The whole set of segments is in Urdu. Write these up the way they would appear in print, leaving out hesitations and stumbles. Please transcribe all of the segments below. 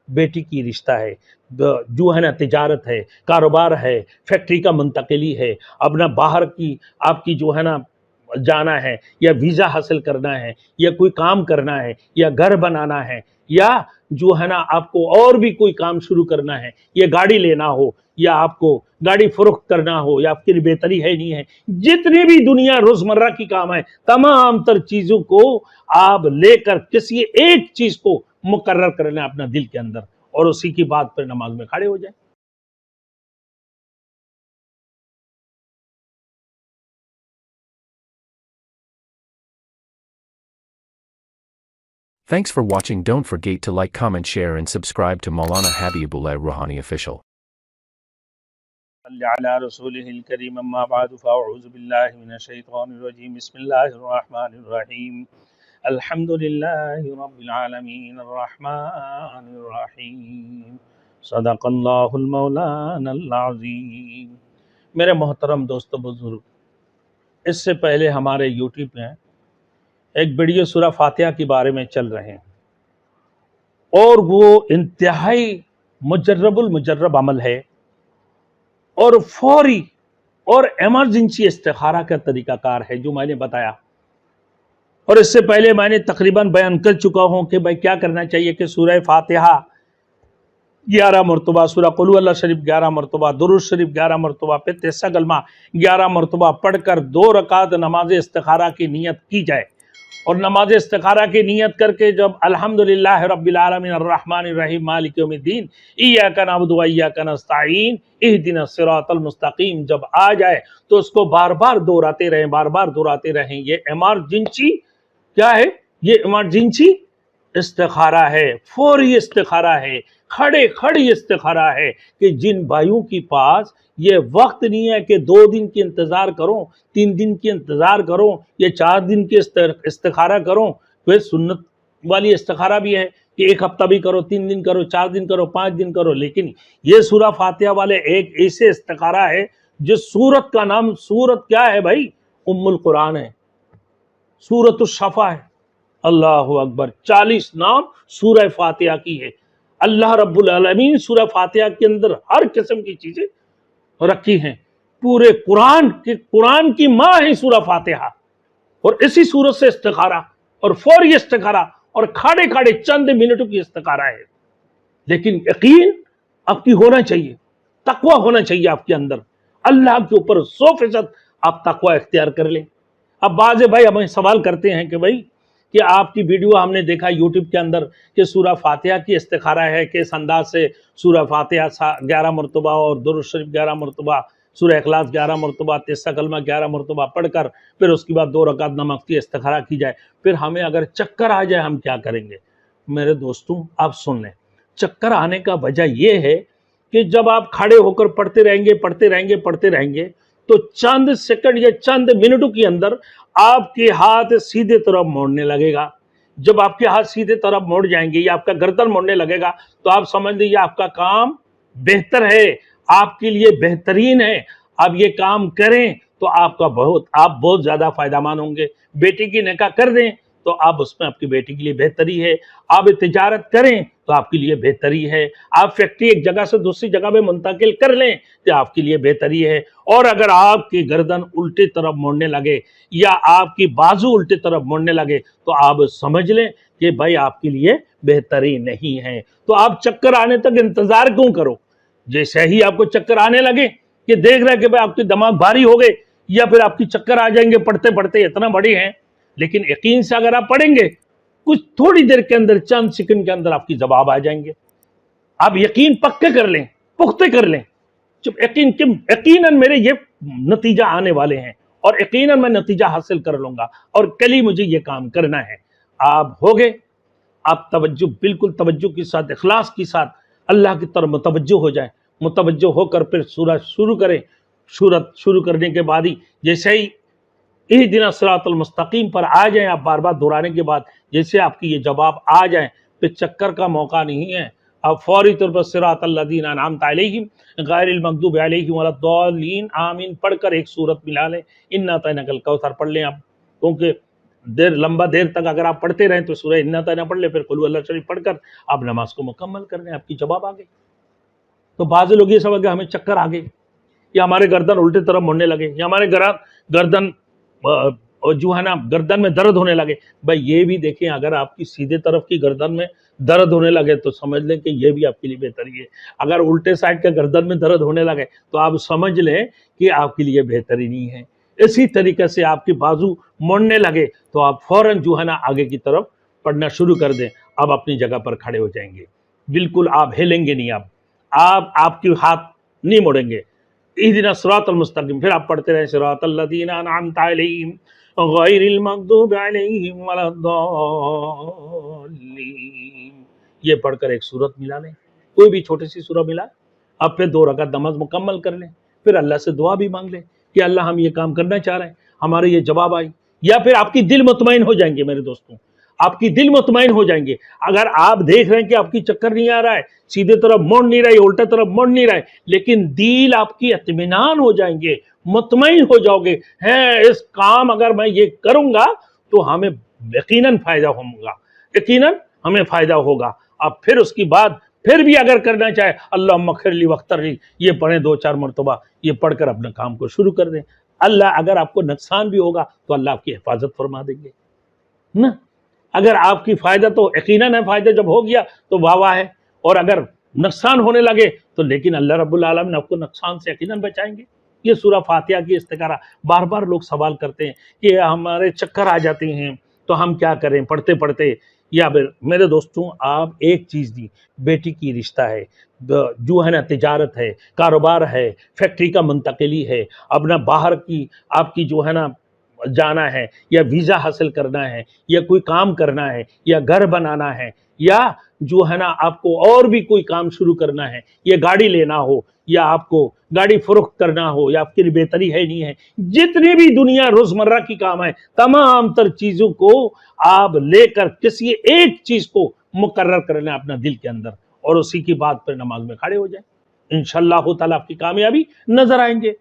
بیٹی کی رشتہ ہے، جو ہے نا تجارت ہے، کاروبار ہے، فیکٹری کا منتقلی ہے، اپنا باہر کی آپ کی جو ہے نا جانا ہے، یا ویزا حاصل کرنا ہے، یا کوئی کام کرنا ہے، یا گھر بنانا ہے، یا جو ہے نا آپ کو اور بھی کوئی کام شروع کرنا ہے، یا گاڑی لینا ہو، یا آپ کو گاڑی فروخت کرنا ہو، یا آپ کے لیے بہتری ہے نہیں ہے، جتنی بھی دنیا روزمرہ کی کام ہے تمام تر چیزوں کو آپ لے کر کسی ایک چیز کو مقرر کر لیں اپنا دل کے اندر، اور اسی کی بات پر نماز میں کھڑے ہو جائیں۔ Thanks for watching. Don't forget to like, comment, share and subscribe to Maulana Habibullah Rouhani Official. صلی علی رسولہ الکریم، اما بعد فاعوذ باللہ من الشیطان الرجیم، بسم اللہ الرحمن الرحیم، الحمدللہ رب العالمین الرحمن الرحیم، صدق اللہ المولانا العظیم۔ میرے محترم دوستو بزرگ، اس سے پہلے ہمارے یوٹیوب میں ایک ویڈیو سورہ فاتحہ کے بارے میں چل رہے ہیں، اور وہ انتہائی مجرب المجرب عمل ہے، اور فوری اور ایمرجنسی استخارہ کا طریقہ کار ہے جو میں نے بتایا، اور اس سے پہلے میں نے تقریباً بیان کر چکا ہوں کہ بھائی کیا کرنا چاہیے کہ سورہ فاتحہ 11 مرتبہ، سورہ قل هو اللہ شریف 11 مرتبہ، درود شریف 11 مرتبہ، پھر تیسرا کلمہ 11 مرتبہ پڑھ کر 2 رکعت نماز استخارہ کی نیت کی جائے، اور نماز استخارہ کی نیت کر کے جب الحمدللہ رب العالمین الرحمن الرحیم مالک یوم الدین ایاک نعبد و ایاک نستعین اہدنا الصراط المستقیم جب آ جائے تو اس کو بار بار دہراتے رہیں، بار بار دہراتے رہیں۔ یہ ایمرجنسی کیا ہے؟ یہ ایمرجنسی استخارہ ہے، فوری استخارہ ہے، کھڑے کھڑی استخارہ ہے، کہ جن بھائیوں کی پاس یہ وقت نہیں ہے کہ 2 دن کی انتظار کروں، 3 دن کی انتظار کروں، یا 4 دن کی استخارہ کروں، پھر سنت والی استخارہ بھی ہے کہ 1 ہفتہ بھی کرو، 3 دن کرو، 4 دن کرو، 5 دن کرو، لیکن یہ سورہ فاتحہ والے ایک ایسے استخارہ ہے جس سورت کا نام، سورت کیا ہے بھائی؟ ام القرآن ہے، سورت الشفا ہے۔ اللہ اکبر، 40 نام سورہ فاتحہ کی ہے۔ اللہ رب العالمین سورہ فاتحہ کے اندر ہر قسم کی چیزیں رکھی ہیں، پورے قرآن کی ماں ہے سورہ فاتحہ، اور اسی سورت سے استخارہ اور فوری استخارہ اور کھڑے کھڑے چند منٹوں کی استخارہ ہے، لیکن یقین آپ کی ہونا چاہیے، تقوی ہونا چاہیے آپ کے اندر، اللہ کے اوپر 100% آپ تقوی اختیار کر لیں۔ اب بعض بھائی ہمیں سوال کرتے ہیں کہ بھائی کہ آپ کی ویڈیو ہم نے دیکھا یوٹیوب کے اندر کہ سورہ فاتحہ کی استخارہ ہے، کس انداز سے سورہ فاتحہ 11 مرتبہ اور درود شریف 11 مرتبہ، سورہ اخلاص 11 مرتبہ، تیسرا کلمہ 11 مرتبہ پڑھ کر پھر اس کے بعد 2 رکعت نماز کی استخارہ کی جائے، پھر ہمیں اگر چکر آ جائے ہم کیا کریں گے؟ میرے دوستوں آپ سن لیں، چکر آنے کا وجہ یہ ہے کہ جب آپ کھڑے ہو کر پڑھتے رہیں گے تو چند سیکنڈ یا چند منٹوں کے اندر آپ کے ہاتھ سیدھے طرف موڑنے لگے گا۔ جب آپ کے ہاتھ سیدھے طرف موڑ جائیں گے یا آپ کا گردن موڑنے لگے گا تو آپ سمجھ لیجیے آپ کا کام بہتر ہے، آپ کے لیے بہترین ہے، آپ یہ کام کریں تو آپ بہت زیادہ فائدہ مند ہوں گے۔ بیٹی کی نکاح کر دیں تو آپ اس میں آپ کی بیٹی کے لیے بہتری ہے، آپ تجارت کریں تو آپ کے لیے بہتری ہے، آپ فیکٹری ایک جگہ سے دوسری جگہ میں منتقل کر لیں تو آپ کے لیے بہتری ہے، اور اگر آپ کی گردن الٹے طرف موڑنے لگے یا آپ کی بازو الٹے طرف موڑنے لگے تو آپ سمجھ لیں کہ بھائی آپ کے لیے بہتری نہیں ہے۔ تو آپ چکر آنے تک انتظار کیوں کرو؟ جیسے ہی آپ کو چکر آنے لگے کہ دیکھ رہے کہ بھائی آپ کی دماغ بھاری ہو گئے یا پھر آپ کی چکر آ جائیں گے پڑھتے پڑھتے، اتنا بڑی ہیں، لیکن یقین سے اگر آپ پڑھیں گے کچھ تھوڑی دیر کے اندر، چند سیکنڈ کے اندر آپ کی جواب آ جائیں گے۔ آپ یقین پکے کر لیں، پختہ کر لیں، یقیناً میرے یہ نتیجہ آنے والے ہیں اور یقیناً میں نتیجہ حاصل کر لوں گا اور کل ہی مجھے یہ کام کرنا ہے۔ آپ ہوگے، آپ توجہ، بالکل توجہ کے ساتھ، اخلاص کے ساتھ اللہ کی طرف متوجہ ہو جائیں، متوجہ ہو کر پھر سورہ شروع کریں۔ سورت شروع کرنے کے بعد ہی جیسے ہی اہدنا الصراط المستقیم پر آ جائیں، آپ بار بار دہرانے کے بعد جیسے آپ کی یہ جواب آ جائیں، پھر چکر کا موقع نہیں ہے، آپ فوری طور پر صراط الذین انعمت علیہم غیر المغضوب علیہم ولا الضالین آمین پڑھ کر ایک سورت ملا لیں، انا اعطیناک الکوثر پڑھ لیں آپ، کیونکہ دیر لمبا دیر تک اگر آپ پڑھتے رہیں تو سورہ انا تینا پڑھ لیں، پھر قل اللہ شریف پڑھ کر آپ نماز کو مکمل کر لیں، آپ کی جواب آ گئی۔ تو بعض لوگ یہ سمجھ کہ ہمیں چکر آ گئے، یا ہمارے گردن الٹے طرف مڑنے لگے، یا ہمارے گردن جو ہے نا گردن میں درد ہونے لگے۔ بھائی یہ بھی دیکھیں، اگر آپ کی سیدھے طرف کی گردن میں درد ہونے لگے تو سمجھ لیں کہ یہ بھی آپ کے لیے بہتری ہے۔ اگر الٹے سائڈ کے گردن میں درد ہونے لگے تو آپ سمجھ لیں کہ آپ کے لیے بہتری نہیں ہے۔ اسی طریقے سے آپ کی بازو مڑنے لگے تو آپ فوراً جو ہے نا آگے کی طرف پڑھنا شروع کر دیں، آپ اپنی جگہ پر کھڑے ہو جائیں گے، بالکل آپ ہلیں گے نہیں، آپ کے ہاتھ نہیں مڑیں گے۔ اہدنا الصراط المستقیم، پھر آپ پڑھتے رہیں صراط الذین انعمت علیہم غیر المغضوب علیہم ولا الضالین، یہ پڑھ کر ایک سورت ملا لیں، کوئی بھی چھوٹی سی سورہ ملا، اب پھر 2 رکعت نماز مکمل کر لیں، پھر اللہ سے دعا بھی مانگ لیں کہ اللہ ہم یہ کام کرنا چاہ رہے ہیں، ہمارے یہ جواب آئی، یا پھر آپ کی دل مطمئن ہو جائیں گے میرے دوستوں، آپ کی دل مطمئن ہو جائیں گے۔ اگر آپ دیکھ رہے ہیں کہ آپ کی چکر نہیں آ رہا ہے، سیدھے طرف موڑ نہیں رہے، الٹے طرف موڑ نہیں رہے، لیکن دل آپ کی اطمینان ہو جائیں گے، مطمئن ہو جاؤ گے، اس کام اگر میں یہ کروں گا تو ہمیں یقیناً فائدہ ہوگا، یقیناً ہمیں فائدہ ہوگا۔ اب پھر اس کی بعد پھر بھی اگر کرنا چاہے اللہم اغفر لی واغفر لی، یہ پڑھیں 2-4 مرتبہ، یہ پڑھ کر اپنے کام کو شروع کر دیں۔ اللہ اگر آپ کو نقصان بھی ہوگا تو اللہ آپ کی حفاظت فرما دیں گے نا۔ اگر آپ کی فائدہ تو یقیناً ہے، فائدہ جب ہو گیا تو واہ واہ ہے، اور اگر نقصان ہونے لگے تو لیکن اللہ رب العالمین آپ کو نقصان سے یقیناً بچائیں گے۔ یہ سورہ فاتحہ کی استخارہ بار بار لوگ سوال کرتے ہیں کہ ہمارے چکر آ جاتے ہیں تو ہم کیا کریں پڑھتے پڑھتے، یا پھر میرے دوستوں آپ ایک چیز دی، بیٹی کی رشتہ ہے، جو ہے نا تجارت ہے، کاروبار ہے، فیکٹری کا منتقلی ہے، اپنا باہر کی آپ کی جو ہے نا جانا ہے، یا ویزا حاصل کرنا ہے، یا کوئی کام کرنا ہے، یا گھر بنانا ہے، یا جو ہے نا آپ کو اور بھی کوئی کام شروع کرنا ہے، یا گاڑی لینا ہو، یا آپ کو گاڑی فروخت کرنا ہو، یا آپ کے لیے بہتری ہے نہیں ہے، جتنی بھی دنیا روزمرہ کی کام ہے تمام تر چیزوں کو آپ لے کر کسی ایک چیز کو مقرر کر لیں اپنا دل کے اندر، اور اسی کی بات پر نماز میں کھڑے ہو جائیں، انشاءاللہ تعالیٰ آپ کی کامیابی نظر آئیں گے۔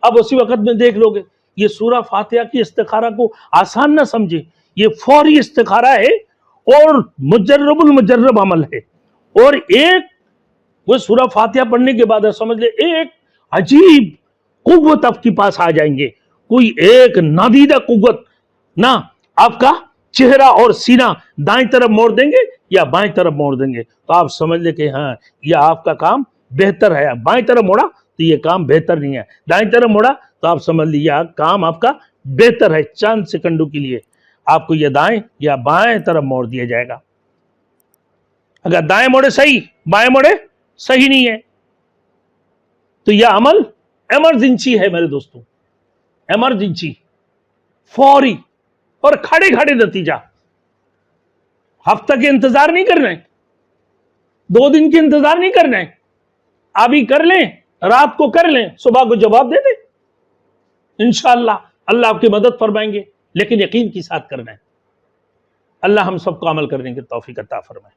اب اسی وقت میں دیکھ لو گے، یہ سورہ فاتحہ کی استخارہ کو آسان نہ سمجھے، یہ فوری استخارہ ہے اور مجرب المجرب عمل ہے، اور ایک وہ سورہ فاتحہ پڑھنے کے بعد سمجھ لے ایک عجیب قوت آپ کے پاس آ جائیں گے، کوئی ایک نادیدہ قوت نہ، آپ کا چہرہ اور سینہ دائیں طرف موڑ دیں گے یا بائیں طرف موڑ دیں گے تو آپ سمجھ لیں کہ ہاں یہ آپ کا کام بہتر ہے۔ بائیں طرف موڑا تو یہ کام بہتر نہیں ہے، دائیں طرف موڑا تو آپ سمجھ لیجیے کام آپ کا بہتر ہے۔ چند سیکنڈوں کے لیے آپ کو یہ دائیں یا بائیں طرف موڑ دیا جائے گا، اگر دائیں موڑے صحیح، بائیں موڑے صحیح نہیں ہے تو یہ عمل ایمرجنسی ہے میرے دوستوں، ایمرجنسی، فوری اور کھڑے کھڑے نتیجہ۔ ہفتہ کے انتظار نہیں کرنا ہے، 2 دن کے انتظار نہیں کرنا ہے، ابھی کر لیں، رات کو کر لیں، صبح کو جواب دے دیں، انشاءاللہ اللہ آپ کی مدد فرمائیں گے، لیکن یقین کے ساتھ کرنا ہے۔ اللہ ہم سب کو عمل کرنے کی توفیق عطا فرمائے۔